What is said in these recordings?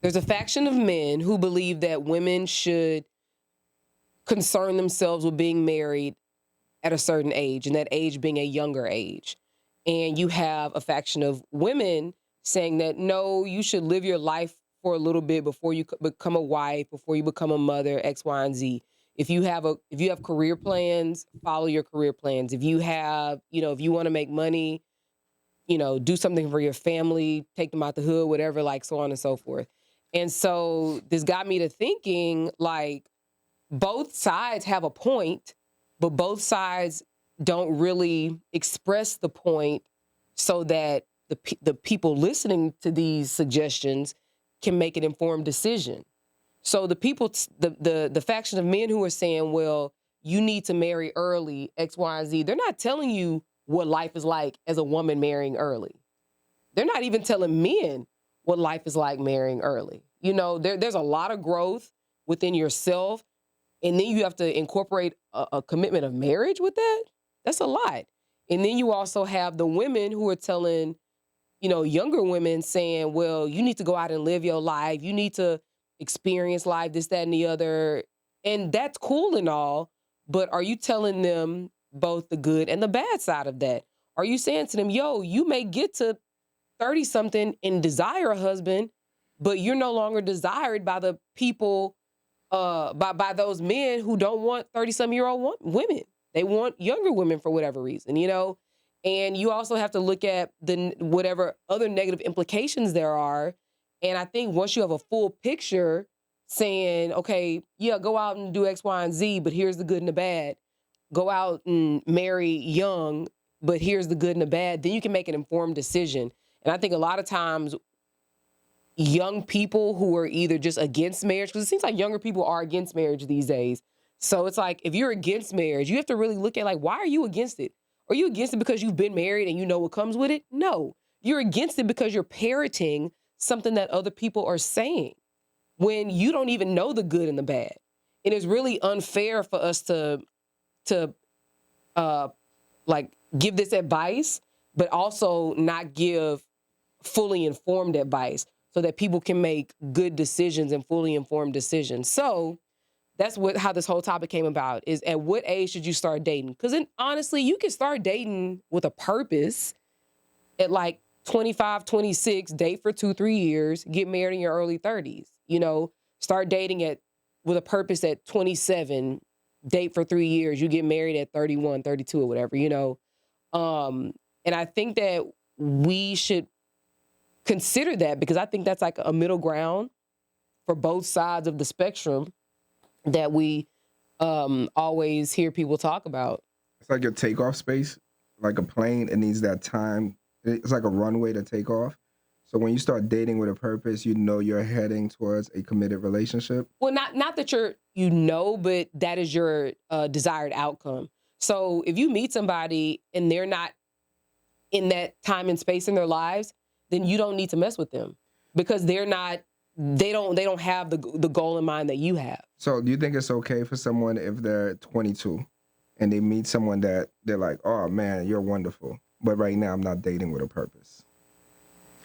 There's a faction of men who believe that women should concern themselves with being married at a certain age, and that age being a younger age. And you have a faction of women saying that, no, you should live your life for a little bit before you become a wife, before you become a mother, X, Y, and Z. If you have career plans, follow your career plans. If you have, if you want to make money, do something for your family, take them out the hood, whatever, like so on and so forth. And so this got me to thinking, like, both sides have a point, but both sides don't really express the point so that the people listening to these suggestions can make an informed decision. So the faction of men who are saying, well, you need to marry early, X, Y, and Z, they're not telling you what life is like as a woman marrying early. They're not even telling men what life is like marrying early. There's a lot of growth within yourself, and then you have to incorporate a commitment of marriage with that. That's a lot. And then you also have the women who are telling, younger women saying, well, you need to go out and live your life. You need to experience life, this, that, and the other. And that's cool and all, but are you telling them both the good and the bad side of that? Are you saying to them, yo, you may get to 30-something and desire a husband, but you're no longer desired by the people, by those men who don't want 30-some-year-old women. They want younger women for whatever reason, And you also have to look at the whatever other negative implications there are. And I think once you have a full picture saying, okay, yeah, go out and do X, Y, and Z, but here's the good and the bad. Go out and marry young, but here's the good and the bad. Then you can make an informed decision. And I think a lot of times young people who are either just against marriage, because it seems like younger people are against marriage these days. So it's like, if you're against marriage, you have to really look at, like, why are you against it? Are you against it because you've been married and you know what comes with it? No. You're against it because you're parroting something that other people are saying when you don't even know the good and the bad. And it's really unfair for us to like give this advice, but also not give fully informed advice so that people can make good decisions and fully informed decisions. So that's how this whole topic came about, is at what age should you start dating? Because honestly, you can start dating with a purpose at like 25, 26, date for 2-3 years, get married in your early 30s. Start dating with a purpose at 27, date for 3 years, you get married at 31, 32 or whatever, And I think that we should consider that, because I think that's like a middle ground for both sides of the spectrum that we always hear people talk about. It's like your takeoff space, like a plane. It needs that time. It's like a runway to take off. So when you start dating with a purpose, you're heading towards a committed relationship. Well, not that but that is your desired outcome. So if you meet somebody and they're not in that time and space in their lives, then you don't need to mess with them, because they don't have the goal in mind that you have. So do you think it's okay for someone, if they're 22 and they meet someone that they're like, oh man, you're wonderful, but right now I'm not dating with a purpose.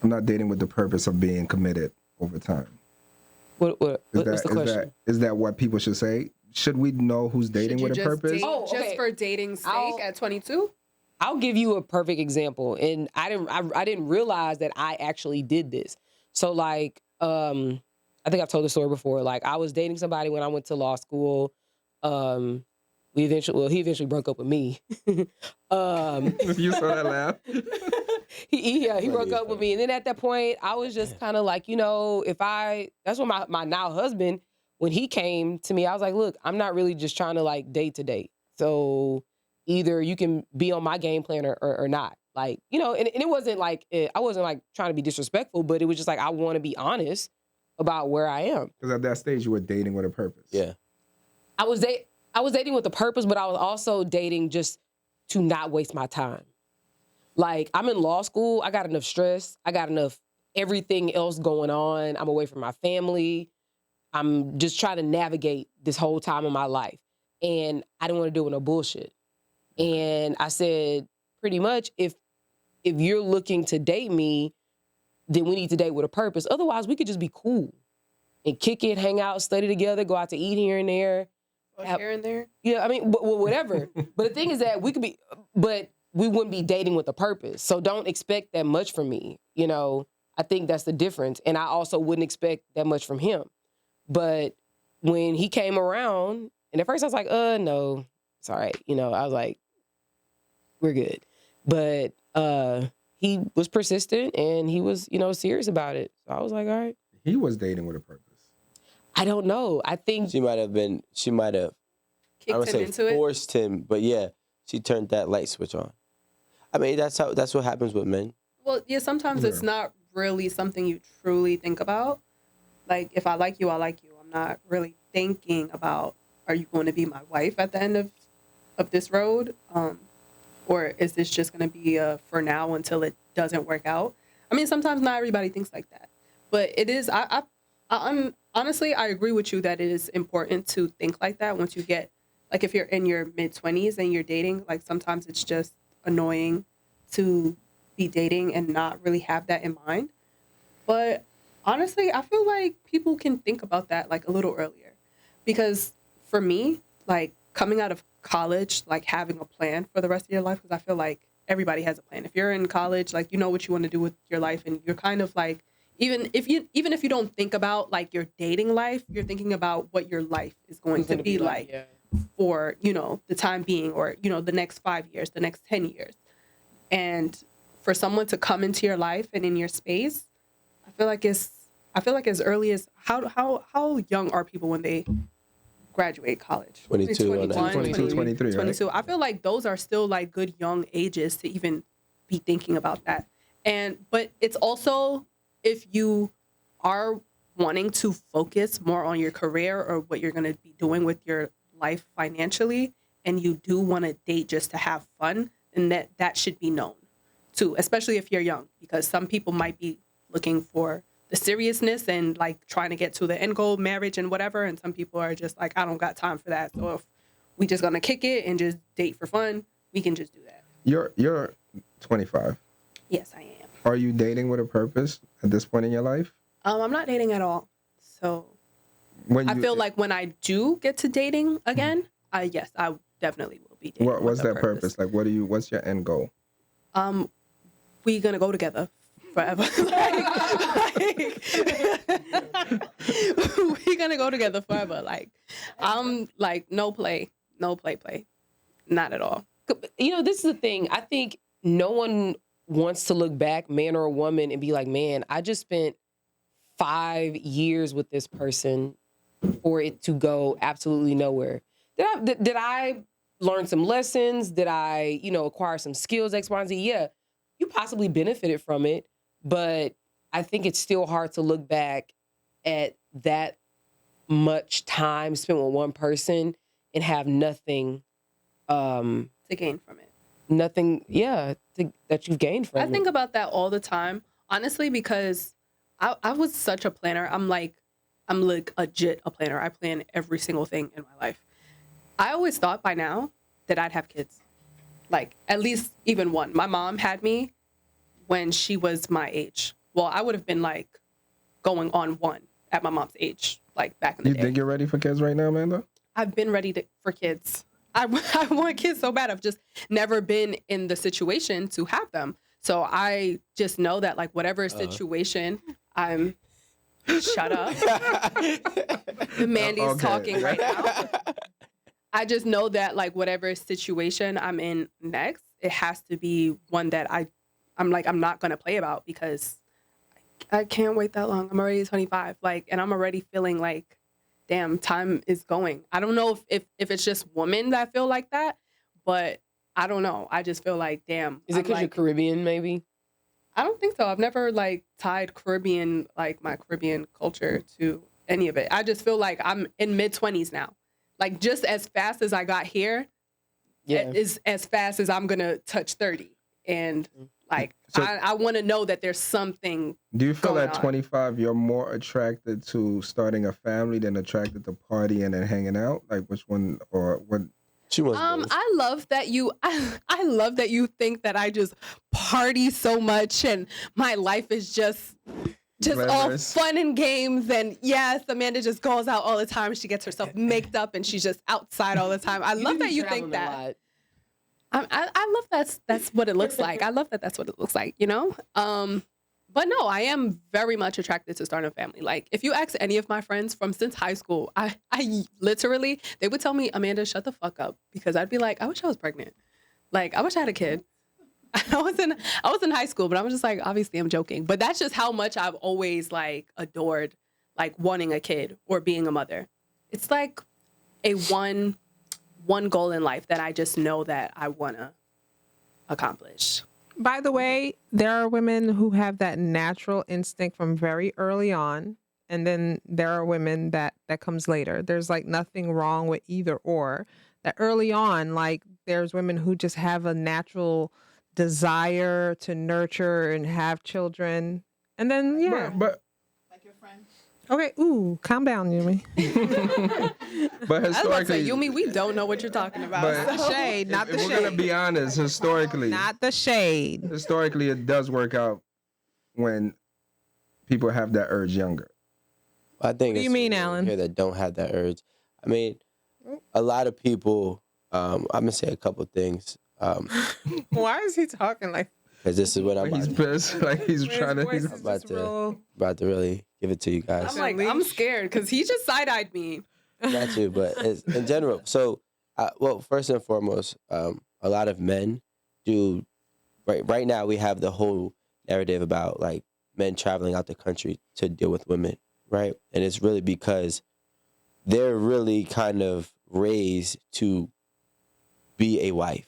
I'm not dating with the purpose of being committed over time. What's the question? Is that what people should say? Should we know who's dating with a purpose? Just for dating's sake at 22? I'll give you a perfect example. And I didn't realize that I actually did this. So like, I think I've told the story before. Like, I was dating somebody when I went to law school. He eventually broke up with me. You saw that laugh? He broke up with me. And then at that point, I was just kind of like, that's when my now husband, when he came to me, I was like, look, I'm not really just trying to like date to date. So either you can be on my game plan or not. Like, and it wasn't like, I wasn't like trying to be disrespectful, but it was just like, I want to be honest about where I am. Because at that stage, you were dating with a purpose. Yeah. I was dating with a purpose, but I was also dating just to not waste my time. Like, I'm in law school. I got enough stress. I got enough everything else going on. I'm away from my family. I'm just trying to navigate this whole time of my life. And I didn't want to do it with no bullshit. And I said, pretty much, if you're looking to date me, then we need to date with a purpose. Otherwise, we could just be cool. and kick it, hang out, study together, go out to eat here and there. Here and there. Yeah, I mean, whatever. But the thing is that but we wouldn't be dating with a purpose. So don't expect that much from me. You know, I think that's the difference. And I also wouldn't expect that much from him. But when he came around, and at first I was like, no, it's all right. You know, I was like, we're good. But he was persistent and he was, serious about it. So I was like, all right. He was dating with a purpose. I don't know. I think she might have, I don't say forced him, but yeah, she turned that light switch on. I mean, that's what happens with men. Well, yeah, sometimes it's not really something you truly think about. Like, if I like you, I like you. I'm not really thinking about, are you going to be my wife at the end of this road? Or is this just going to be for now until it doesn't work out? I mean, sometimes not everybody thinks like that. But it is, honestly, I agree with you that it is important to think like that once you get, like if you're in your mid-20s and you're dating, like sometimes it's just annoying to be dating and not really have that in mind. But honestly, I feel like people can think about that like a little earlier. Because for me, like coming out of college, like having a plan for the rest of your life, because I feel like everybody has a plan. If you're in college, like you know what you want to do with your life, and you're kind of like, even if you don't think about like your dating life, you're thinking about what your life is going to be like for, the time being, or, the next 5 years, the next 10 years. And for someone to come into your life and in your space, I feel like as early as how young are people when they graduate college? 22, 21, 22, 23, 22. right? I feel like those are still like good young ages to even be thinking about that. But it's also, if you are wanting to focus more on your career or what you're going to be doing with your life financially, and you do want to date just to have fun, then that should be known too, especially if you're young, because some people might be looking for the seriousness and like trying to get to the end goal, marriage and whatever. And some people are just like, I don't got time for that. So if we just going to kick it and just date for fun, we can just do that. You're 25. Yes, I am. Are you dating with a purpose at this point in your life? I'm not dating at all. So I feel like when I do get to dating again, I definitely will be dating. What's that purpose? Like, what's your end goal? We gonna go together forever. We gonna go together forever. Like, I'm like, no play, not at all. This is the thing. I think no one wants to look back, man or a woman, and be like, man, I just spent 5 years with this person for it to go absolutely nowhere. Did I learn some lessons? Did I, acquire some skills, X, Y, and Z? Yeah, you possibly benefited from it, but I think it's still hard to look back at that much time spent with one person and have nothing to gain from it. Nothing, that you've gained from it. I think about that all the time, honestly, because I was such a planner. I'm like legit a planner. I plan every single thing in my life. I always thought by now that I'd have kids, like at least even one. My mom had me when she was my age. Well, I would have been like going on one at my mom's age, like back in the day. You think you're ready for kids right now, Amanda? I've been ready for kids. I want kids so bad. I've just never been in the situation to have them. So I just know that like whatever situation I'm... Shut up. Mandy's talking right now. I just know that like whatever situation I'm in next, it has to be one that I'm not going to play about, because I can't wait that long. I'm already 25, and I'm already feeling like, damn, time is going. I don't know if it's just women that feel like that, but I don't know. I just feel like, damn. Is it because you're Caribbean, maybe? I don't think so. I've never tied Caribbean, my Caribbean culture to any of it. I just feel like I'm in mid-20s now. Like just as fast as I got here, is as fast as I'm going to touch 30. And I want to know that there's something. Do you feel at 25 you're more attracted to starting a family than attracted to partying and hanging out? Like which one or what? She wants both. I love that you think that I just party so much and my life is just just glamorous. all fun and games. And yes, Amanda just goes out all the time. She gets herself maked up and she's just outside all the time. I love that you think that. I love that's what it looks like. I love that that's what it looks like, you know? But no, I am very much attracted to starting a family. Like, if you ask any of my friends from since high school, I literally, they would tell me, Amanda, shut the fuck up. Because I'd be like, I wish I was pregnant. Like, I wish I had a kid. I was in high school, but I was just like, obviously I'm joking. But that's just how much I've always like adored like wanting a kid or being a mother. It's like a one goal in life that I just know that I want to accomplish. By the way, there are women who have that natural instinct from very early on, and then there are women that comes later. There's like nothing wrong with either or. That early on, like there's women who just have a natural desire to nurture and have children, and then but Like your friend. okay, ooh, calm down, Yumi. but I was about to say, historically, Yumi, we don't know what you're talking about. But- The shade, not the if we're shade. gonna be honest, historically, Not the shade. historically, it does work out when people have that urge younger. I think. What do it's you mean, women Alan? Here that don't have that urge. I mean, a lot of people. I'm gonna say a couple things. Why is he talking like Because this is what I'm He's pissed, like he's trying to. He's, about to really give it to you guys. I'm like, I'm scared because he just side-eyed me. Not you, but it's, in general. So, well, first and foremost, a lot of men do. Right now, we have the whole narrative about like men traveling out the country to deal with women, right? And it's really because they're really kind of raised to be a wife.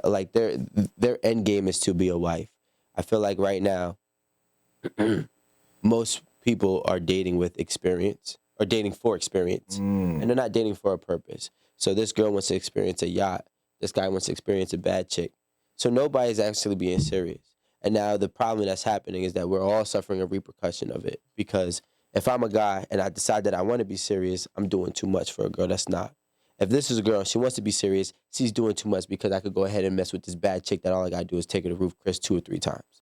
Like their end game is to be a wife. I feel like right now, most people are dating with experience or dating for experience, and they're not dating for a purpose. So this girl wants to experience a yacht. This guy wants to experience a bad chick. So nobody's actually being serious. And now the problem that's happening is that we're all suffering a repercussion of it. Because if I'm a guy and I decide that I want to be serious, I'm doing too much for a girl that's not. If this is a girl and she wants to be serious, she's doing too much because I could go ahead and mess with this bad chick that all I got to do is take her to Roof Chris 2 or 3 times.